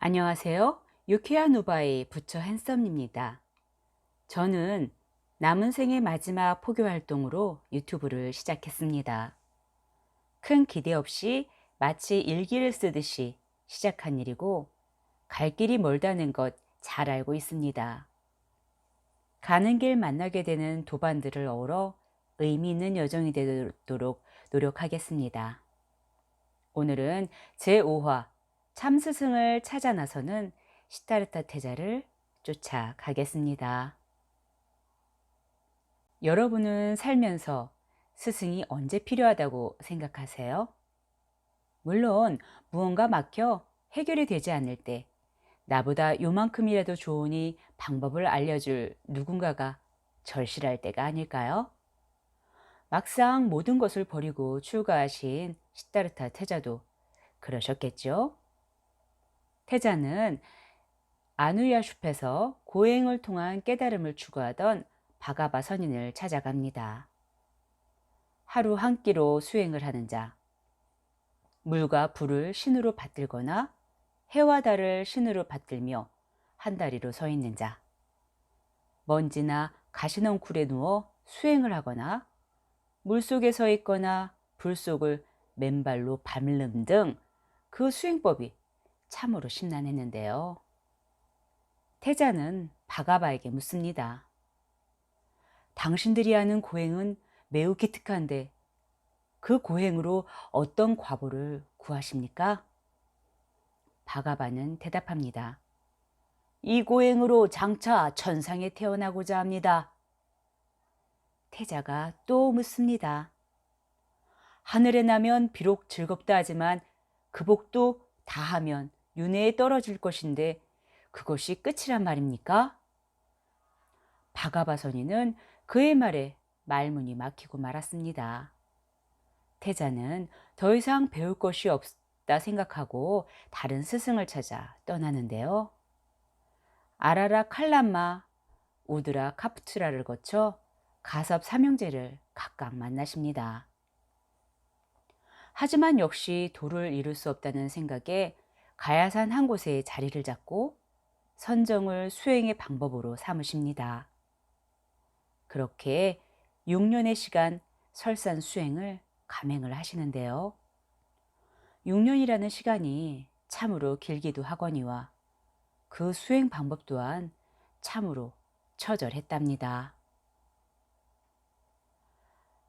안녕하세요. 유쾌한 누바의 부처 핸섬입니다. 저는 남은 생의 마지막 포교 활동으로 유튜브를 시작했습니다. 큰 기대 없이 마치 일기를 쓰듯이 시작한 일이고 갈 길이 멀다는 것 잘 알고 있습니다. 가는 길 만나게 되는 도반들을 어우러 의미 있는 여정이 되도록 노력하겠습니다. 오늘은 제5화 참스승을 찾아 나서는 시타르타 태자를 쫓아가겠습니다. 여러분은 살면서 스승이 언제 필요하다고 생각하세요? 물론 무언가 막혀 해결이 되지 않을 때 나보다 요만큼이라도 좋으니 방법을 알려줄 누군가가 절실할 때가 아닐까요? 막상 모든 것을 버리고 출가하신 시타르타 태자도 그러셨겠죠? 태자는 아누야 숲에서 고행을 통한 깨달음을 추구하던 바가바 선인을 찾아갑니다. 하루 한 끼로 수행을 하는 자, 물과 불을 신으로 받들거나 해와 달을 신으로 받들며 한 다리로 서 있는 자, 먼지나 가시넝쿨에 누워 수행을 하거나 물속에 서 있거나 불 속을 맨발로 밟는 등 그 수행법이 참으로 심란했는데요. 태자는 바가바에게 묻습니다. 당신들이 하는 고행은 매우 기특한데 그 고행으로 어떤 과보를 구하십니까? 바가바는 대답합니다. 이 고행으로 장차 천상에 태어나고자 합니다. 태자가 또 묻습니다. 하늘에 나면 비록 즐겁다 하지만 그 복도 다하면 윤회에 떨어질 것인데 그것이 끝이란 말입니까? 바가바 선인은 그의 말에 말문이 막히고 말았습니다. 태자는 더 이상 배울 것이 없다 생각하고 다른 스승을 찾아 떠나는데요. 아라라 칼람마, 우드라 카프트라를 거쳐 가섭 삼형제를 각각 만나십니다. 하지만 역시 도를 이룰 수 없다는 생각에 가야산 한 곳에 자리를 잡고 선정을 수행의 방법으로 삼으십니다. 그렇게 6년의 시간 설산 수행을 감행을 하시는데요. 6년이라는 시간이 참으로 길기도 하거니와 그 수행 방법 또한 참으로 처절했답니다.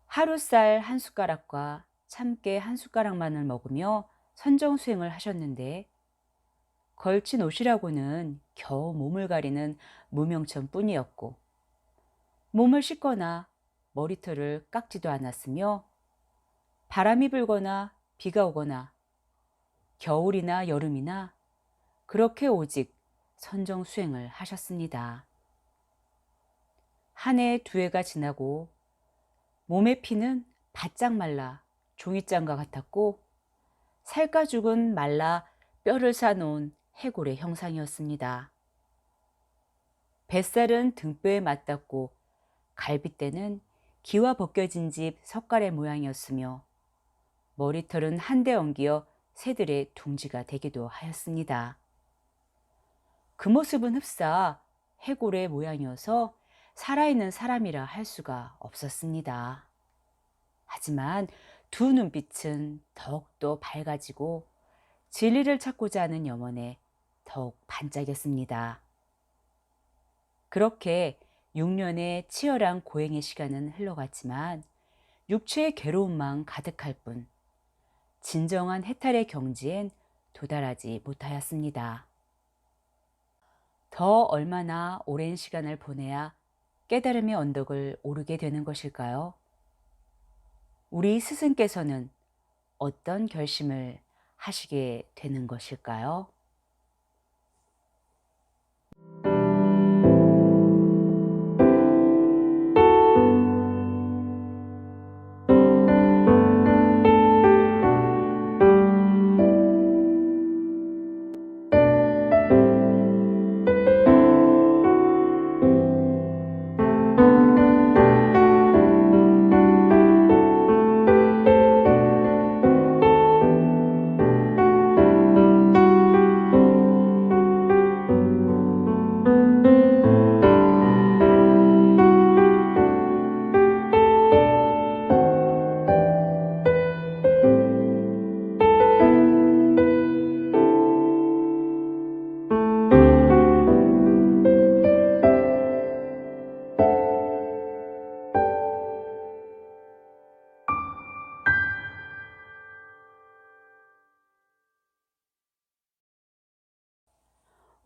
하루 쌀 한 숟가락과 참깨 한 숟가락만을 먹으며 선정 수행을 하셨는데 걸친 옷이라고는 겨우 몸을 가리는 무명천 뿐이었고 몸을 씻거나 머리털을 깎지도 않았으며 바람이 불거나 비가 오거나 겨울이나 여름이나 그렇게 오직 선정 수행을 하셨습니다. 한 해 두 해가 지나고 몸의 피는 바짝 말라 종이장과 같았고 살가죽은 말라 뼈를 싸놓은 해골의 형상이었습니다. 뱃살은 등뼈에 맞닿고 갈빗대는 기와 벗겨진 집 석갈의 모양이었으며 머리털은 한데 엉기어 새들의 둥지가 되기도 하였습니다. 그 모습은 흡사 해골의 모양이어서 살아있는 사람이라 할 수가 없었습니다. 하지만 두 눈빛은 더욱더 밝아지고 진리를 찾고자 하는 염원에 더욱 반짝였습니다. 그렇게 6년의 치열한 고행의 시간은 흘러갔지만 육체의 괴로움만 가득할 뿐 진정한 해탈의 경지엔 도달하지 못하였습니다. 더 얼마나 오랜 시간을 보내야 깨달음의 언덕을 오르게 되는 것일까요? 우리 스승께서는 어떤 결심을 하시게 되는 것일까요?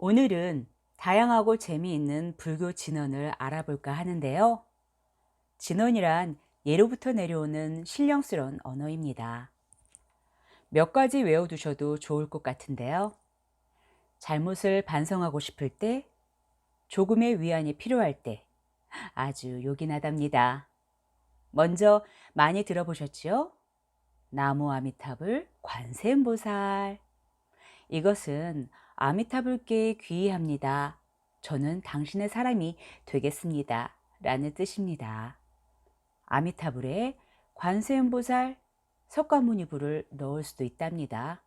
오늘은 다양하고 재미있는 불교 진언을 알아볼까 하는데요. 진언이란 예로부터 내려오는 신령스러운 언어입니다. 몇 가지 외워두셔도 좋을 것 같은데요. 잘못을 반성하고 싶을 때, 조금의 위안이 필요할 때 아주 요긴하답니다. 먼저 많이 들어보셨지요? 나무 아미타불 관세음보살. 이것은 아미타불께 귀의합니다. 저는 당신의 사람이 되겠습니다. 라는 뜻입니다. 아미타불에 관세음보살, 석가모니불을 넣을 수도 있답니다.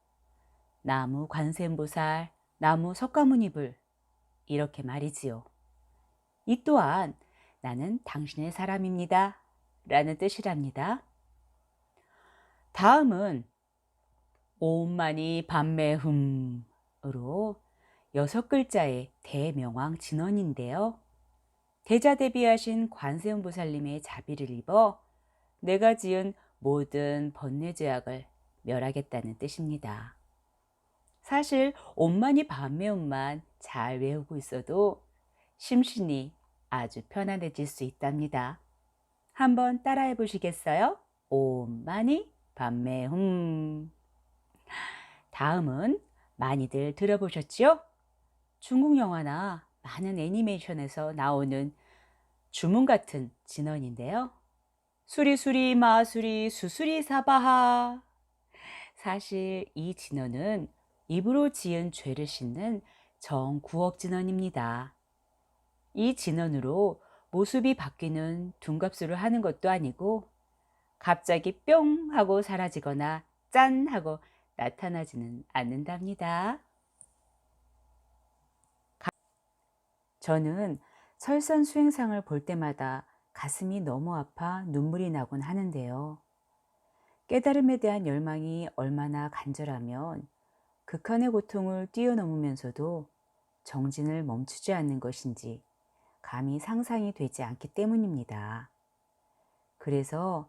나무 관세음보살, 나무 석가모니불 이렇게 말이지요. 이 또한 나는 당신의 사람입니다. 라는 뜻이랍니다. 다음은 옴마니 밤매흠으로 6글자의 대명왕 진언인데요. 대자대비하신 관세음보살님의 자비를 입어 내가 지은 모든 번뇌죄악을 멸하겠다는 뜻입니다. 사실 옴마니 밤매음만 잘 외우고 있어도 심신이 아주 편안해질 수 있답니다. 한번 따라해 보시겠어요? 옴마니 밤매흠. 다음은 많이들 들어보셨지요? 중국 영화나 많은 애니메이션에서 나오는 주문 같은 진언인데요. 수리수리 마수리 수수리 사바하. 사실 이 진언은 입으로 지은 죄를 씻는 정구억 진언입니다. 이 진언으로 모습이 바뀌는 둔갑술을 하는 것도 아니고 갑자기 뿅 하고 사라지거나 짠 하고 나타나지는 않는답니다. 저는 설산 수행상을 볼 때마다 가슴이 너무 아파 눈물이 나곤 하는데요. 깨달음에 대한 열망이 얼마나 간절하면 극한의 고통을 뛰어넘으면서도 정진을 멈추지 않는 것인지 감히 상상이 되지 않기 때문입니다. 그래서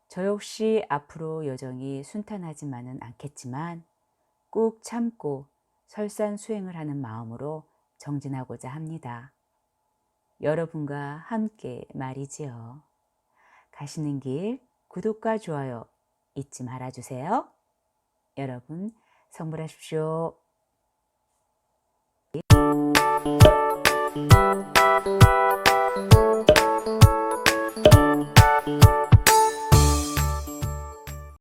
저 역시 앞으로 여정이 순탄하지만은 않겠지만 꾹 참고 설산 수행을 하는 마음으로 정진하고자 합니다. 여러분과 함께 말이지요. 가시는 길 구독과 좋아요 잊지 말아주세요. 여러분 성불하십시오.